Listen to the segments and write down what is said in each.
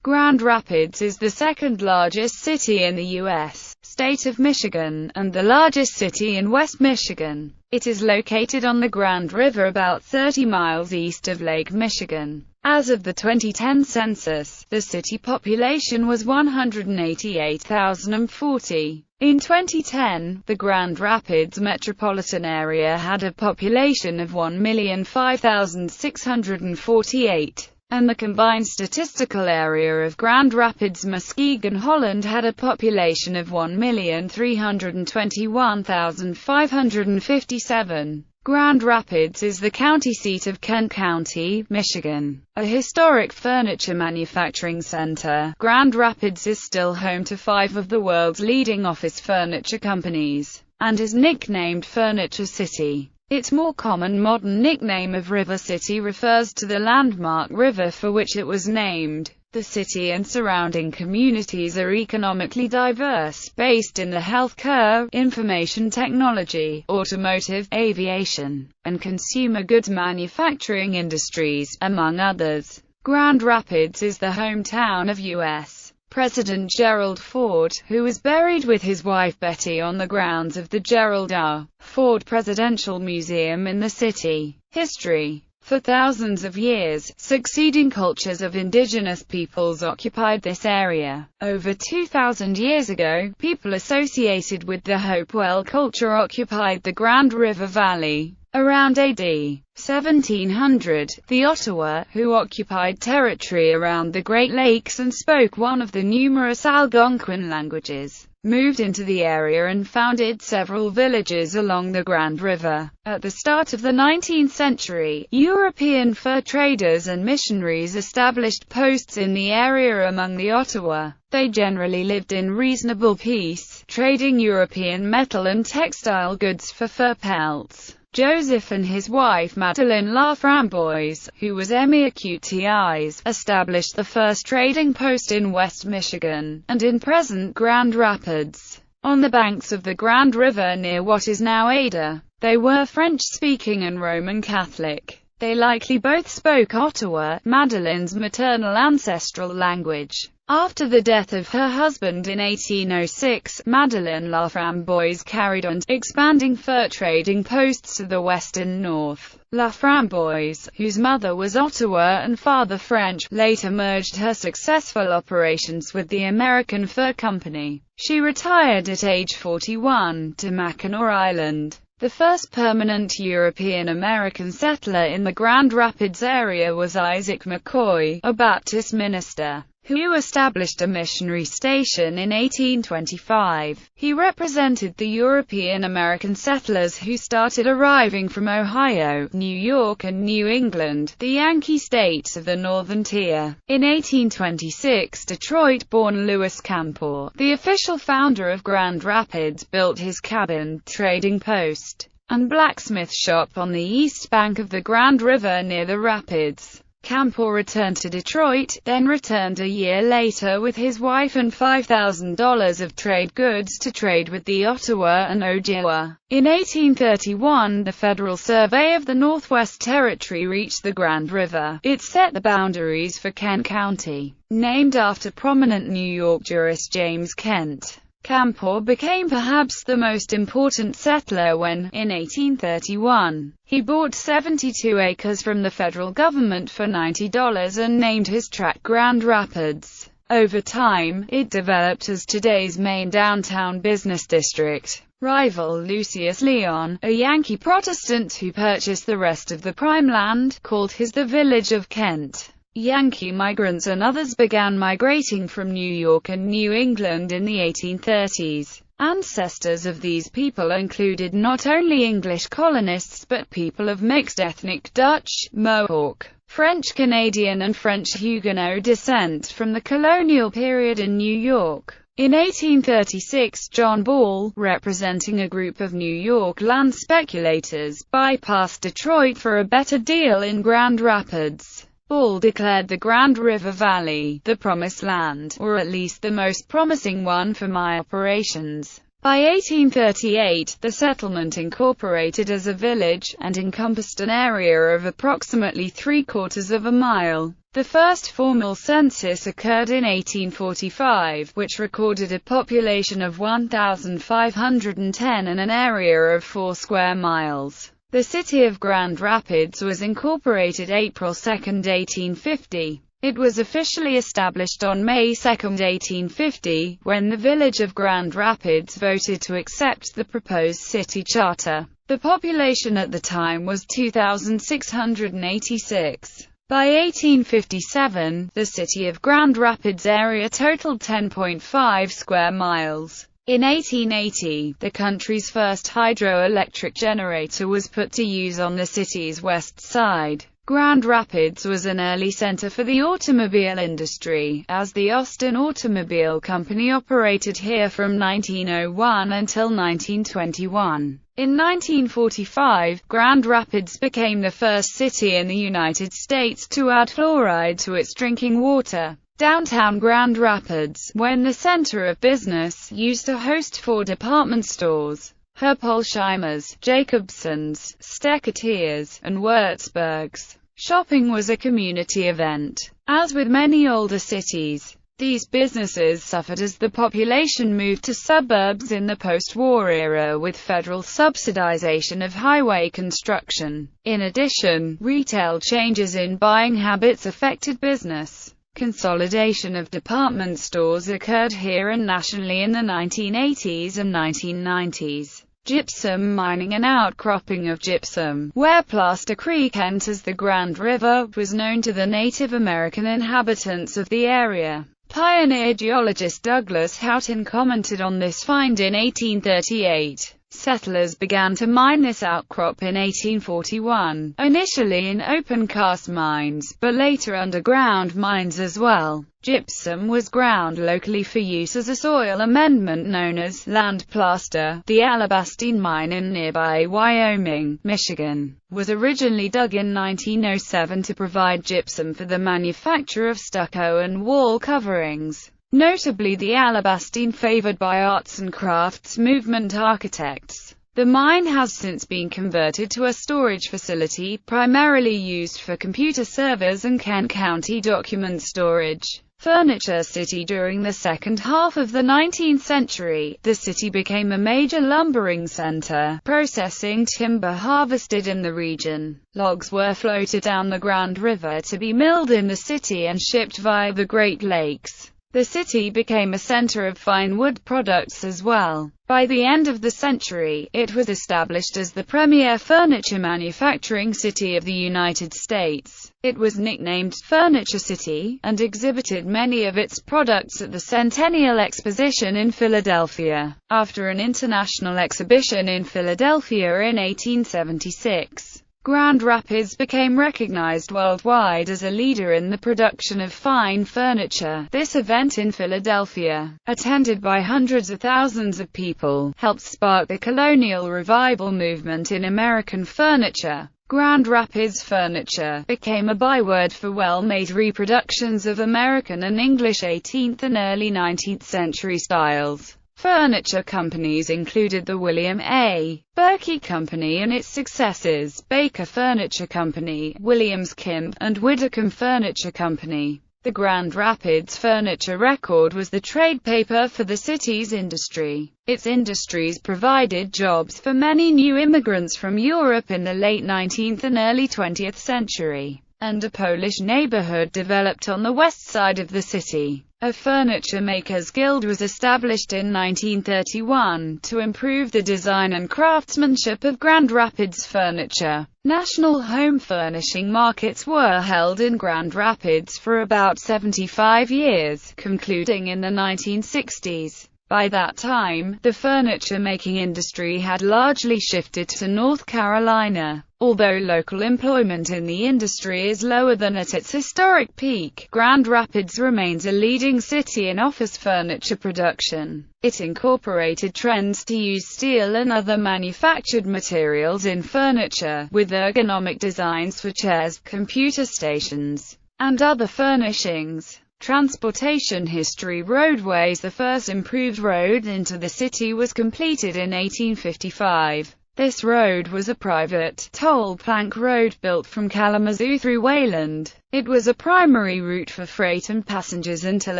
Grand Rapids is the second largest city in the U.S. state of Michigan, and the largest city in West Michigan. It is located on the Grand River about 30 miles east of Lake Michigan. As of the 2010 census, the city population was 188,040. In 2010, the Grand Rapids metropolitan area had a population of 1,005,648. And the combined statistical area of Grand Rapids, Muskegon, Holland had a population of 1,321,557. Grand Rapids is the county seat of Kent County, Michigan. A historic furniture manufacturing center, Grand Rapids is still home to 5 of the world's leading office furniture companies, and is nicknamed Furniture City. Its more common modern nickname of River City refers to the landmark river for which it was named. The city and surrounding communities are economically diverse, based in the healthcare, information technology, automotive, aviation, and consumer goods manufacturing industries, among others. Grand Rapids is the hometown of U.S. President Gerald Ford, who was buried with his wife Betty on the grounds of the Gerald R. Ford Presidential Museum in the city. History. For thousands of years, succeeding cultures of indigenous peoples occupied this area. Over 2,000 years ago, people associated with the Hopewell culture occupied the Grand River Valley. Around AD 1700, the Ottawa, who occupied territory around the Great Lakes and spoke one of the numerous Algonquin languages, moved into the area and founded several villages along the Grand River. At the start of the 19th century, European fur traders and missionaries established posts in the area among the Ottawa. They generally lived in reasonable peace, trading European metal and textile goods for fur pelts. Joseph and his wife Madeleine LaFramboise, who was Emir QTIs, established the first trading post in West Michigan, and in present Grand Rapids, on the banks of the Grand River near what is now Ada. They were French-speaking and Roman Catholic. They likely both spoke Ottawa, Madeleine's maternal ancestral language. After the death of her husband in 1806, Madeleine LaFramboise carried on, expanding fur trading posts to the west and north. LaFramboise, whose mother was Ottawa and father French, later merged her successful operations with the American Fur Company. She retired at age 41 to Mackinac Island. The first permanent European-American settler in the Grand Rapids area was Isaac McCoy, a Baptist minister, who established a missionary station in 1825. He represented the European-American settlers who started arriving from Ohio, New York and New England, the Yankee states of the Northern Tier. In 1826, Detroit-born Louis Campour, the official founder of Grand Rapids, built his cabin, trading post, and blacksmith shop on the east bank of the Grand River near the rapids. Campour returned to Detroit, then returned a year later with his wife and $5,000 of trade goods to trade with the Ottawa and Ojibwa. In 1831, the Federal Survey of the Northwest Territory reached the Grand River. It set the boundaries for Kent County, named after prominent New York jurist James Kent. Campour became perhaps the most important settler when, in 1831, he bought 72 acres from the federal government for $90 and named his tract Grand Rapids. Over time, it developed as today's main downtown business district. Rival Lucius Leon, a Yankee Protestant who purchased the rest of the prime land, called his the Village of Kent. Yankee migrants and others began migrating from New York and New England in the 1830s. Ancestors of these people included not only English colonists but people of mixed ethnic Dutch, Mohawk, French Canadian and French Huguenot descent from the colonial period in New York. In 1836, John Ball, representing a group of New York land speculators, bypassed Detroit for a better deal in Grand Rapids. Ball declared the Grand River Valley the Promised Land, or at least the most promising one for my operations. By 1838, the settlement incorporated as a village, and encompassed an area of approximately 3/4 of a mile. The first formal census occurred in 1845, which recorded a population of 1,510 and an area of 4 square miles. The city of Grand Rapids was incorporated April 2, 1850. It was officially established on May 2, 1850, when the village of Grand Rapids voted to accept the proposed city charter. The population at the time was 2,686. By 1857, the city of Grand Rapids area totaled 10.5 square miles. In 1880, the country's first hydroelectric generator was put to use on the city's west side. Grand Rapids was an early center for the automobile industry, as the Austin Automobile Company operated here from 1901 until 1921. In 1945, Grand Rapids became the first city in the United States to add fluoride to its drinking water. Downtown Grand Rapids, when the center of business, used to host 4 department stores: Herpolsheimer's, Jacobson's, Steckertier's, and Würzburg's. Shopping was a community event. As with many older cities, these businesses suffered as the population moved to suburbs in the post-war era with federal subsidization of highway construction. In addition, retail changes in buying habits affected business. Consolidation of department stores occurred here and nationally in the 1980s and 1990s. Gypsum mining, an outcropping of gypsum, where Plaster Creek enters the Grand River, was known to the Native American inhabitants of the area. Pioneer geologist Douglas Houghton commented on this find in 1838. Settlers began to mine this outcrop in 1841, initially in open-cast mines, but later underground mines as well. Gypsum was ground locally for use as a soil amendment known as land plaster. The Alabastine mine in nearby Wyoming, Michigan, was originally dug in 1907 to provide gypsum for the manufacture of stucco and wall coverings. Notably the Alabastine favored by arts and crafts movement architects. The mine has since been converted to a storage facility, primarily used for computer servers and Kent County document storage. Furniture city. During the second half of the 19th century, the city became a major lumbering center, processing timber harvested in the region. Logs were floated down the Grand River to be milled in the city and shipped via the Great Lakes. The city became a center of fine wood products as well. By the end of the century, it was established as the premier furniture manufacturing city of the United States. It was nicknamed Furniture City, and exhibited many of its products at the Centennial Exposition in Philadelphia. After an international exhibition in Philadelphia in 1876, Grand Rapids became recognized worldwide as a leader in the production of fine furniture. This event in Philadelphia, attended by hundreds of thousands of people, helped spark the colonial revival movement in American furniture. Grand Rapids furniture became a byword for well-made reproductions of American and English 18th and early 19th century styles. Furniture companies included the William A. Berkey Company and its successors, Baker Furniture Company, Williams Kemp, and Widdicombe Furniture Company. The Grand Rapids Furniture Record was the trade paper for the city's industry. Its industries provided jobs for many new immigrants from Europe in the late 19th and early 20th century, and a Polish neighborhood developed on the west side of the city. A furniture makers guild was established in 1931 to improve the design and craftsmanship of Grand Rapids furniture. National home furnishing markets were held in Grand Rapids for about 75 years, concluding in the 1960s. By that time, the furniture-making industry had largely shifted to North Carolina. Although local employment in the industry is lower than at its historic peak, Grand Rapids remains a leading city in office furniture production. It incorporated trends to use steel and other manufactured materials in furniture, with ergonomic designs for chairs, computer stations, and other furnishings. Transportation history. Roadways. The first improved road into the city was completed in 1855. This road was a private, toll plank road built from Kalamazoo through Wayland. It was a primary route for freight and passengers until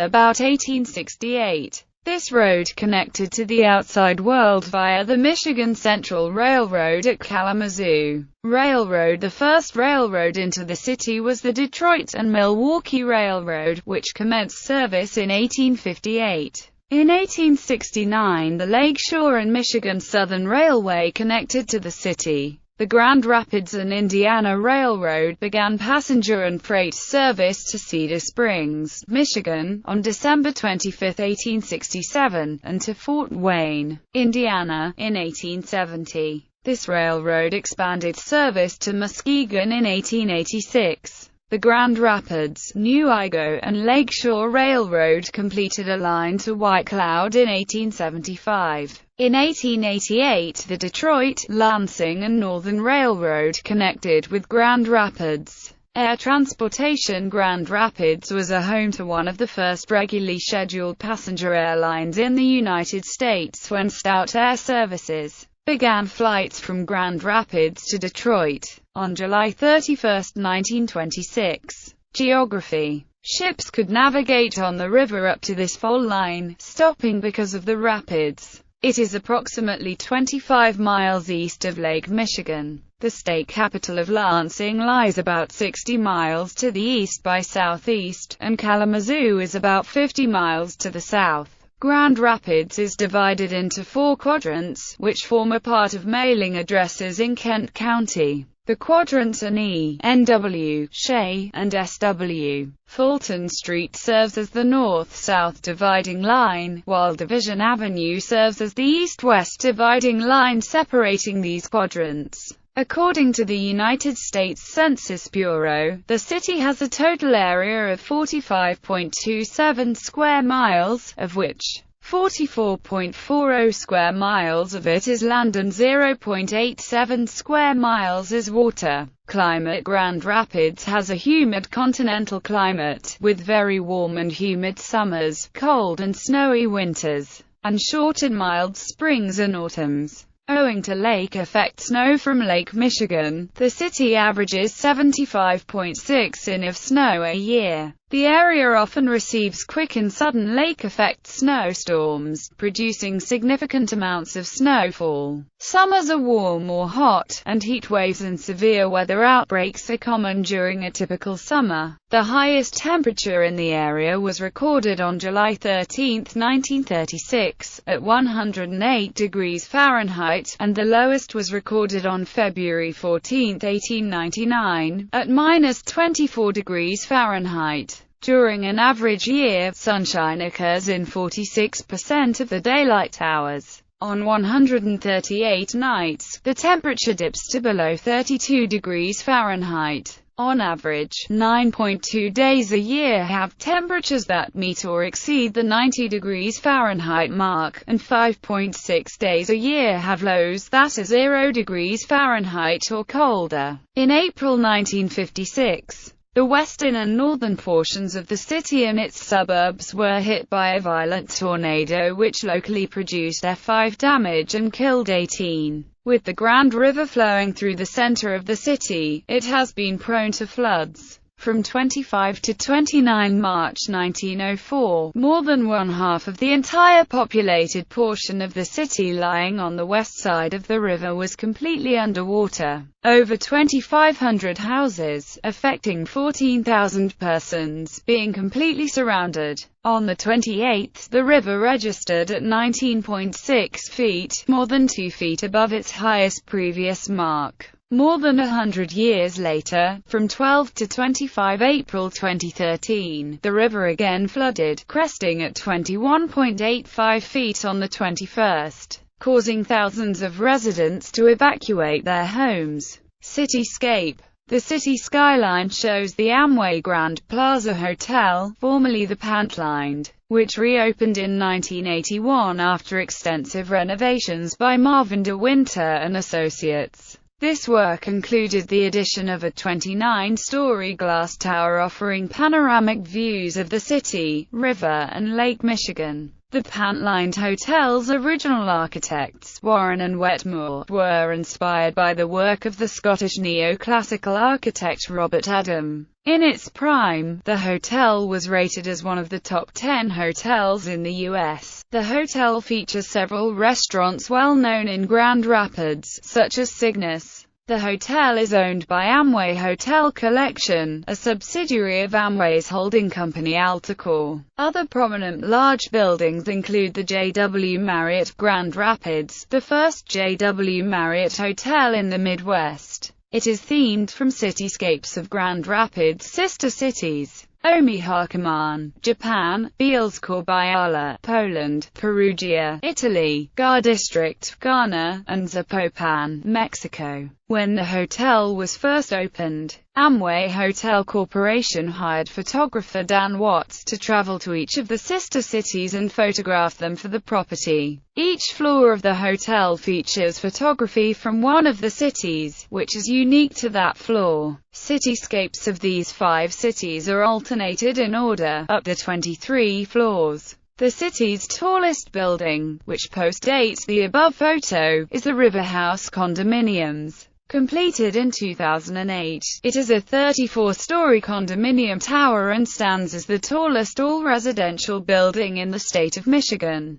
about 1868. This road connected to the outside world via the Michigan Central Railroad at Kalamazoo Railroad. The first railroad into the city was the Detroit and Milwaukee Railroad, which commenced service in 1858. In 1869, the Lake Shore and Michigan Southern Railway connected to the city. The Grand Rapids and Indiana Railroad began passenger and freight service to Cedar Springs, Michigan, on December 25, 1867, and to Fort Wayne, Indiana, in 1870. This railroad expanded service to Muskegon in 1886. The Grand Rapids, New Igo, and Lake Shore Railroad completed a line to White Cloud in 1875. In 1888, the Detroit, Lansing, and Northern Railroad connected with Grand Rapids. Air transportation. Grand Rapids was a home to one of the first regularly scheduled passenger airlines in the United States when Stout Air Services began flights from Grand Rapids to Detroit on July 31, 1926. Geography. Ships could navigate on the river up to this fall line, stopping because of the rapids. It is approximately 25 miles east of Lake Michigan. The state capital of Lansing lies about 60 miles to the east by southeast, and Kalamazoo is about 50 miles to the south. Grand Rapids is divided into 4 quadrants, which form a part of mailing addresses in Kent County. The quadrants are E, NW, Shea, and SW. Fulton Street serves as the north-south dividing line, while Division Avenue serves as the east-west dividing line separating these quadrants. According to the United States Census Bureau, the city has a total area of 45.27 square miles, of which 44.40 square miles of it is land and 0.87 square miles is water. Climate. Grand Rapids has a humid continental climate, with very warm and humid summers, cold and snowy winters, and short and mild springs and autumns. Owing to lake effect snow from Lake Michigan, the city averages 75.6 in of snow a year. The area often receives quick and sudden lake effect snowstorms, producing significant amounts of snowfall. Summers are warm or hot, and heat waves and severe weather outbreaks are common during a typical summer. The highest temperature in the area was recorded on July 13, 1936, at 108 degrees Fahrenheit, and the lowest was recorded on February 14, 1899, at -24 degrees Fahrenheit. During an average year, sunshine occurs in 46% of the daylight hours. On 138 nights, the temperature dips to below 32 degrees Fahrenheit. On average, 9.2 days a year have temperatures that meet or exceed the 90 degrees Fahrenheit mark, and 5.6 days a year have lows that are 0 degrees Fahrenheit or colder. In April 1956, the western and northern portions of the city and its suburbs were hit by a violent tornado which locally produced F5 damage and killed 18. With the Grand River flowing through the center of the city, it has been prone to floods. From 25 to 29 March 1904, more than one-half of the entire populated portion of the city lying on the west side of the river was completely underwater. Over 2,500 houses, affecting 14,000 persons, being completely surrounded. On the 28th, the river registered at 19.6 feet, more than 2 feet above its highest previous mark. More than 100 years later, from 12 to 25 April 2013, the river again flooded, cresting at 21.85 feet on the 21st, causing thousands of residents to evacuate their homes. Cityscape. The city skyline shows the Amway Grand Plaza Hotel, formerly the Pantline, which reopened in 1981 after extensive renovations by Marvin de Winter and Associates. This work included the addition of a 29-story glass tower offering panoramic views of the city, river, and Lake Michigan. The pant-lined hotel's original architects, Warren and Wetmore, were inspired by the work of the Scottish neoclassical architect Robert Adam. In its prime, the hotel was rated as one of the top 10 hotels in the U.S. The hotel features several restaurants well known in Grand Rapids, such as Cygnus. The hotel is owned by Amway Hotel Collection, a subsidiary of Amway's holding company Altacorp. Other prominent large buildings include the J.W. Marriott, Grand Rapids, the first J.W. Marriott hotel in the Midwest. It is themed from cityscapes of Grand Rapids' sister cities: Omi-Hakuman, Japan; Bielsko-Biala, Poland; Perugia, Italy; Gar District, Ghana; and Zapopan, Mexico. When the hotel was first opened, Amway Hotel Corporation hired photographer Dan Watts to travel to each of the sister cities and photograph them for the property. Each floor of the hotel features photography from one of the cities, which is unique to that floor. Cityscapes of these 5 cities are alternated in order, up the 23 floors. The city's tallest building, which postdates the above photo, is the River House Condominiums. Completed in 2008, it is a 34-story condominium tower and stands as the tallest all-residential building in the state of Michigan.